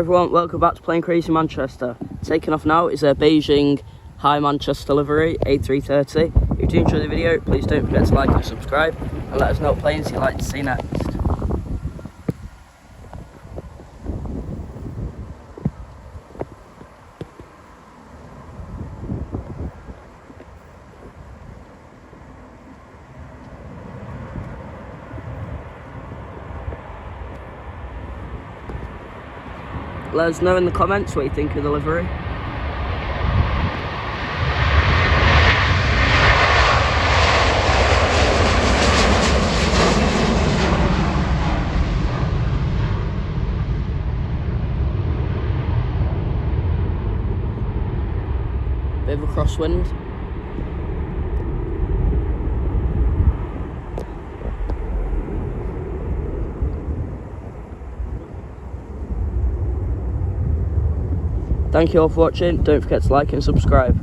Everyone, welcome back to Plane Crazy Manchester. Taking off now is a Beijing High Manchester livery A330. If you do enjoy the video, please don't forget to like and subscribe, and let us know what planes you'd like to see next. Let us know in the comments what you think of the livery. Bit of a crosswind. Thank you all for watching. Don't forget to like and subscribe.